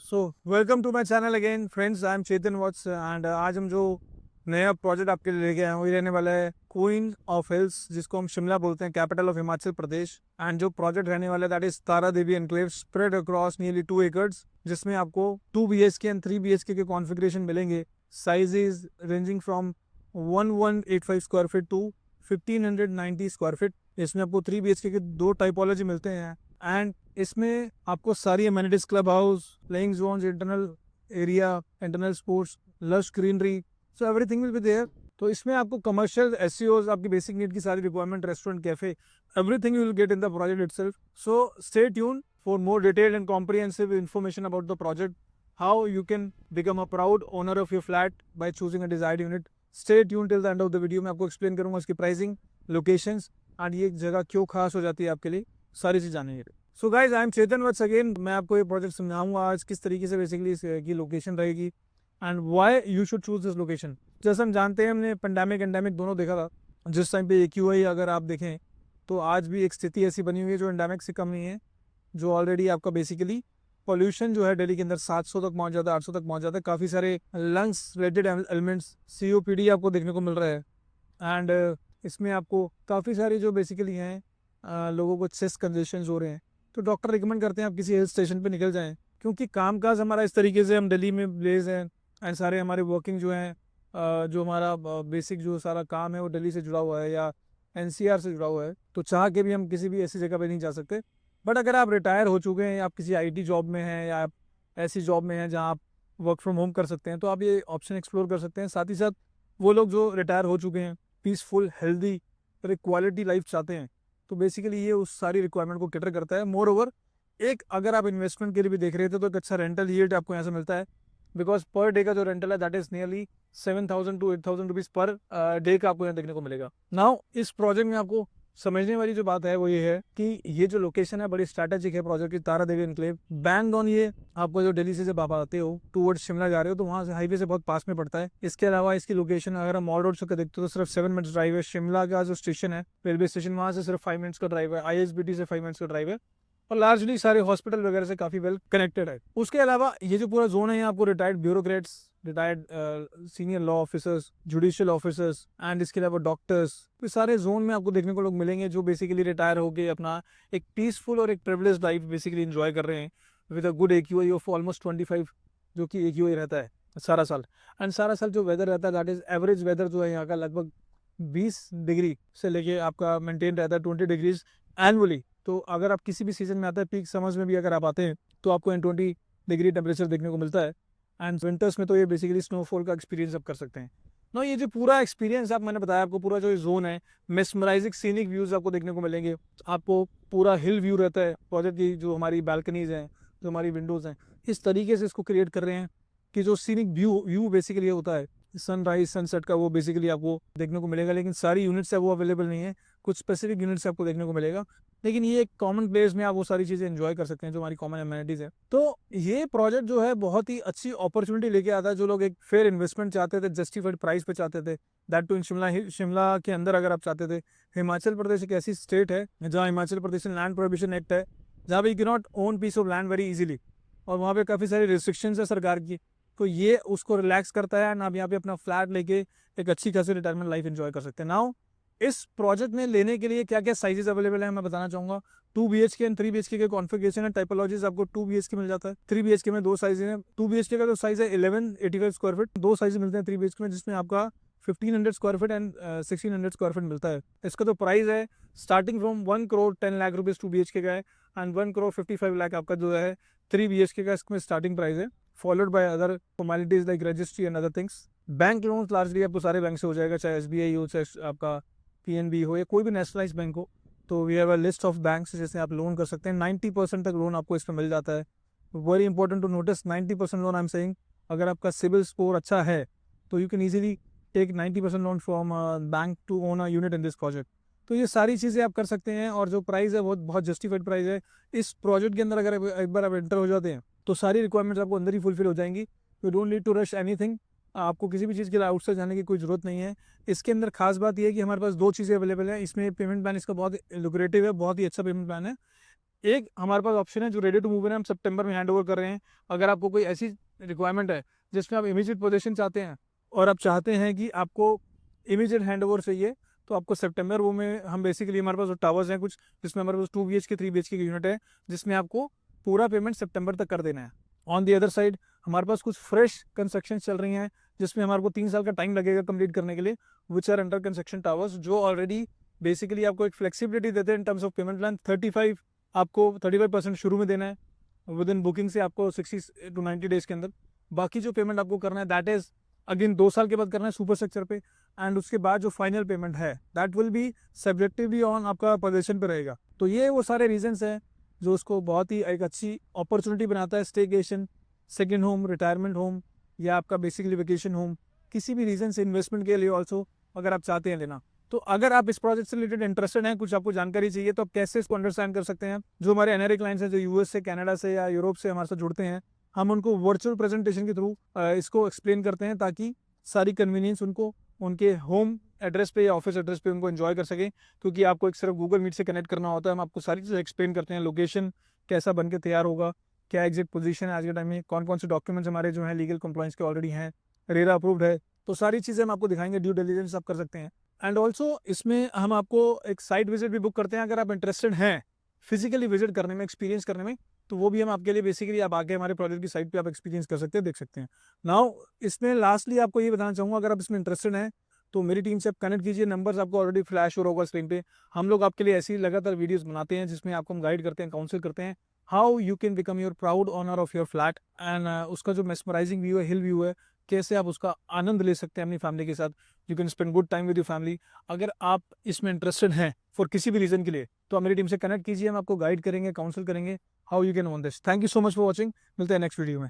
So welcome to my channel again friends, I am Chetan Vats and आज हम जो नया प्रोजेक्ट आपके लिए लेके आए हैं वही रहने वाला है क्वीन ऑफ हिल्स, जिसको हम शिमला बोलते हैं, capital of Himachal Pradesh. And जो प्रोजेक्ट रहने वाला है that is Tara Devi enclave spread across nearly 2 acres, जिसमें आपको 2 BHK एंड 3 BHK के कॉन्फ़िगरेशन मिलेंगे। Sizes ranging from 1185 square feet to 1590 square feet. इसमें आपको 3 BHK के दो टाइपोलॉजी मिलते हैं एंड इसमें आपको सारी amenities, club house, playing zones, internal area, internal sports, lush greenery, so everything will be there. तो इसमें आपको कमर्शियल एसईओज, आपकी बेसिक नीड की सारी requirement, restaurant, cafe, everything you will get in the project itself. So stay tune for more detailed and comprehensive information about the project, how you can become a proud owner of your flat by choosing a desired unit. Stay tuned till the end of the video। मैं आपको explain करूंगा इसकी pricing, locations and ये जगह क्यों खास हो जाती है आपके लिए, सारी चीज़ जानने के लिए। So guys, I am Chetan Vats again. मैं आपको ये प्रोजेक्ट समझाऊंगा आज किस तरीके से बेसिकली इसकी लोकेशन रहेगी and why you should choose this location. जैसे हम जानते हैं, हमने पेंडेमिक एंडेमिक दोनों देखा था। जिस टाइम पे AQI अगर आप देखें तो आज भी एक स्थिति ऐसी बनी हुई है जो एंडेमिक से कम नहीं है, जो ऑलरेडी आपका बेसिकली पॉल्यूशन जो है दिल्ली के अंदर 700 तक पहुंच जाता है, 800 तक पहुंच जाता है। काफ़ी सारे लंग्स रिलेटेड एलिमेंट्स, COPD आपको देखने को मिल रहा है एंड इसमें आपको काफ़ी सारी जो बेसिकली हैं लोगों को चेस्ट कंजेशन हो रहे हैं। तो डॉक्टर रिकमेंड करते हैं आप किसी हिल स्टेशन पे निकल जाएं, क्योंकि कामकाज हमारा इस तरीके से, हम दिल्ली में बेस हैं एंड सारे हमारे वर्किंग जो हैं, जो हमारा बेसिक जो सारा काम है वो दिल्ली से जुड़ा हुआ है या NCR से जुड़ा हुआ है। तो चाह के भी हम किसी भी ऐसी जगह पे नहीं जा सकते। बट अगर आप रिटायर हो चुके हैं, आप किसी IT जॉब में हैं या आप ऐसी जॉब में हैं जहाँ आप वर्क फ्रॉम होम कर सकते हैं, तो आप ये ऑप्शन एक्सप्लोर कर सकते हैं। साथ ही साथ वो लोग जो रिटायर हो चुके हैं, पीसफुल, हेल्दी और एक क्वालिटी लाइफ चाहते हैं, तो बेसिकली ये उस सारी रिक्वायरमेंट को कैटर करता है। मोर ओवर, एक अगर आप इन्वेस्टमेंट के लिए भी देख रहे थे तो एक अच्छा रेंटल यील्ड आपको यहाँ से मिलता है, बिकॉज पर डे का जो रेंटल है that is nearly 7,000 to 8,000 rupees per day का आपको यहाँ देखने को मिलेगा। नाउ इस प्रोजेक्ट में आपको समझने वाली जो बात है वो ये है कि ये जो लोकेशन है बड़ी स्ट्रैटेजिक है प्रोजेक्ट की, तारा देवी एनक्लेव बैंग ऑन। ये आपको जो दिल्ली से जब आप आते हो टूवर्ड्स शिमला जा रहे हो तो वहाँ से हाईवे से बहुत पास में पड़ता है। इसके अलावा इसकी लोकेशन अगर हम मॉल रोड से देखते हो तो सिर्फ 7 मिनट्स ड्राइव है। शिमला का जो स्टेशन है, रेलवे स्टेशन, वहाँ से सिर्फ 5 मिनट्स का ड्राइव है। ISBT से 5 मिनट्स का ड्राइव है और लार्जली सारे हॉस्पिटल वगैरह से काफ़ी वेल कनेक्टेड है। उसके अलावा ये जो पूरा जोन है, आपको retired bureaucrats, retired senior law officers, judicial officers and इसके अलावा डॉक्टर्स, तो सारे जोन में आपको देखने को लोग मिलेंगे जो बेसिकली रिटायर होकर अपना एक पीसफुल और एक प्रिविलेज लाइफ बेसिकली इंजॉय कर रहे हैं with a good AQI of almost 25, जो कि AQI रहता है सारा साल। एंड सारा साल जो वेदर रहता है दैट इज एवरेज वेदर जो है यहाँ का लगभग 20 डिग्री से लेके आपका मेंटेन रहता है 20 डिग्रीज एनुअली। तो अगर आप किसी भी सीजन में आते हैं, पीक समर्स में भी अगर आप आते हैं तो आपको 20 डिग्री टेम्परेचर देखने को मिलता है। एंड विंटर्स में तो ये बेसिकली स्नोफॉल का एक्सपीरियंस आप कर सकते हैं। नो, ये जो पूरा एक्सपीरियंस आप, मैंने बताया आपको, पूरा जो जोन है, मेस्मराइजिंग सीनिक व्यूज आपको देखने को मिलेंगे। आपको पूरा हिल व्यू रहता है। प्रोजेक्ट की जो हमारी बालकनीज हैं, जो हमारी विंडोज हैं, इस तरीके से इसको क्रिएट कर रहे हैं कि जो सीनिक व्यू बेसिकली होता है सनराइज सनसेट का, वो बेसिकली आपको देखने को मिलेगा। लेकिन सारी यूनिट्स है वो अवेलेबल नहीं है, कुछ स्पेसिफिक यूनिट्स आपको देखने को मिलेगा। लेकिन ये एक कॉमन प्लेस में आप वो सारी चीज़ें एंजॉय कर सकते हैं जो हमारी कॉमन एमिनिटीज़ है। तो ये प्रोजेक्ट जो है बहुत ही अच्छी अपॉर्चुनिटी लेके आता है। जो लोग एक फेयर इन्वेस्टमेंट चाहते थे, जस्टिफाइड प्राइस पे चाहते थे, दैट टू इन शिमला, शिमला के अंदर अगर आप चाहते थे। हिमाचल प्रदेश एक ऐसी स्टेट है जहाँ Himachal Pradesh land prohibition act है, जहाँ पे you can not own piece of land very easily, और वहाँ पे काफ़ी सारी रिस्ट्रिक्शंस है सरकार की। तो ये उसको रिलैक्स करता है एंड आप यहाँ पे अपना फ्लैट लेके एक अच्छी खासी रिटायरमेंट लाइफ एंजॉय कर सकते हैं। नाउ इस प्रोजेक्ट में लेने के लिए क्या क्या साइजेस अवेलेबल है मैं बताना चाहूंगा। 2 BHK एंड 3 BHK के कॉन्फ़िगरेशन है, टाइपोलॉजीज आपको 2 BHK मिल जाता है। 3 BHK में दो साइज हैं। 2 BHK का जो साइज है 1185 स्क्वायर फीट, दो साइज मिलते हैं 3 BHK में, जिसमें आपका 1500 square feet and 1600 square feet मिलता है। इसका जो प्राइस है starting from 1 crore 10 lakh rupees 2 BHK का है एंड 1 करोड़ 55 लाख आपका जो है 3 BHK का इसमें स्टार्टिंग प्राइस है, followed by other formalities like registry and other things. Bank loans largely आपको सारे बैंक से हो जाएगा, चाहे SBI हो, चाहे आपका PNB हो या कोई भी नेशनलाइज बैंक हो। तो we have a list of banks जैसे आप लोन कर सकते हैं। 90% तक लोन आपको इसमें मिल जाता है। Very important to notice, 90% loan I am saying. अगर आपका सिविल स्कोर अच्छा है तो you can easily take 90% loan from bank to own a unit in this project. तो ये सारी चीज़ें आप कर सकते हैं और जो प्राइस है बहुत बहुत जस्टिफाइड प्राइस है। इस प्रोजेक्ट के अंदर अगर एक बार आप एंटर हो जाते हैं तो सारी रिक्वायरमेंट्स आपको अंदर ही फुलफिल हो जाएंगी। You don't need to rush anything, आपको किसी भी चीज़ के लिए आउटसाइड जाने की कोई ज़रूरत नहीं है। इसके अंदर खास बात यह है कि हमारे पास दो चीज़ें अवेलेबल हैं। इसमें पेमेंट प्लान इसका बहुत लुक्रेटिव है, बहुत ही अच्छा पेमेंट प्लान है। एक हमारे पास ऑप्शन है जो रेडी टू मूव है, हम सितंबर में हैंड ओवर कर रहे हैं। अगर आपको कोई ऐसी रिक्वायरमेंट है जिसमें आप इमीडिएट पोजीशन चाहते हैं और आप चाहते हैं कि आपको इमीडिएट हैंड ओवर चाहिए, तो आपको सितंबर वो में हम बेसिकली हमारे पास टावर्स हैं कुछ, जिसमें हमारे पास 2 BHK 3 BHK की यूनिट है, जिसमें आपको पूरा पेमेंट सितंबर तक कर देना है। ऑन दी अदर साइड हमारे पास कुछ फ्रेश कंस्ट्रक्शन चल रही हैं जिसमें हमारे को 3 साल का टाइम लगेगा कंप्लीट करने के लिए, which are under construction towers, जो ऑलरेडी बेसिकली आपको एक फ्लेक्सिबिलिटी देते हैं in terms of payment plan. 35% शुरू में देना है, विद इन बुकिंग से आपको 60 to 90 डेज के अंदर। बाकी जो पेमेंट आपको करना है दैट इज अगेन 2 साल के बाद करना है सुपर स्ट्रक्चर पे, एंड उसके बाद जो फाइनल पेमेंट है that will be subjectively on आपका पोजीशन पे रहेगा। तो ये वो सारे रीजंस हैं जो उसको बहुत ही एक अच्छी अपॉर्चुनिटी बनाता है, staycation, second home, retirement home, या आपका बेसिकली वेकेशन होम, किसी भी रीजन से इन्वेस्टमेंट के लिए ऑल्सो अगर आप चाहते हैं लेना। तो अगर आप इस प्रोजेक्ट से रिलेटेड इंटरेस्टेड हैं, कुछ आपको जानकारी चाहिए, तो आप कैसे इसको अंडरस्टैंड कर सकते हैं। जो हमारे एनआरआई क्लाइंट्स हैं जो यूएस से, कनाडा से या यूरोप से हमारे साथ जुड़ते हैं, हम उनको वर्चुअल प्रेजेंटेशन के थ्रू इसको एक्सप्लेन करते हैं ताकि सारी कन्वीनियंस उनको उनके होम एड्रेस पे या ऑफिस एड्रेस पे उनको एंजॉय कर सकें। क्योंकि आपको एक सिर्फ गूगल मीट से कनेक्ट करना होता है, हम आपको सारी चीज़ें एक्सप्लेन करते हैं, लोकेशन कैसा बन के तैयार होगा, क्या एग्जैक्ट पोजीशन है आज के टाइम में, कौन कौन से डॉक्यूमेंट्स हमारे जो हैं लीगल कंप्लाइंस के ऑलरेडी हैं, रेरा अप्रूव्ड है, तो सारी चीज़ें हम आपको दिखाएंगे, ड्यू डिलिजेंस आप कर सकते हैं। एंड ऑल्सो इसमें हम आपको एक साइट विजिट भी बुक करते हैं, अगर आप इंटरेस्टेड हैं फिजिकली विजिट करने में, एक्सपीरियंस करने में, तो वो भी हम आपके लिए बेसिकली आप आके हमारे प्रोजेक्ट की साइट पे आप एक्सपीरियंस कर सकते हैं, देख सकते हैं। नाउ इसमें लास्टली आपको ये बताना चाहूँगा, अगर आप इसमें इंटरेस्टेड हैं तो मेरी टीम से आप कनेक्ट कीजिए, नंबर्स आपको ऑलरेडी फ्लैश हो रहा होगा स्क्रीन पे। हम लोग आपके लिए ऐसी लगातार वीडियोस बनाते हैं जिसमें आपको हम गाइड करते हैं, काउंसिल करते हैं, how you can become your proud owner of your flat, and उसका जो मेस्मराइजिंग व्यू है, हिल व्यू है, कैसे आप उसका आनंद ले सकते हैं अपनी फैमिली के साथ। You can spend good time with your family. अगर आप इसमें इंटरेस्टेड हैं फॉर किसी भी रीजन के लिए, तो आप मेरी टीम से कनेक्ट कीजिए, हम आपको गाइड करेंगे, काउंसिल करेंगे how you can own this. Thank you so much for watching, मिलते हैं नेक्स्ट वीडियो में।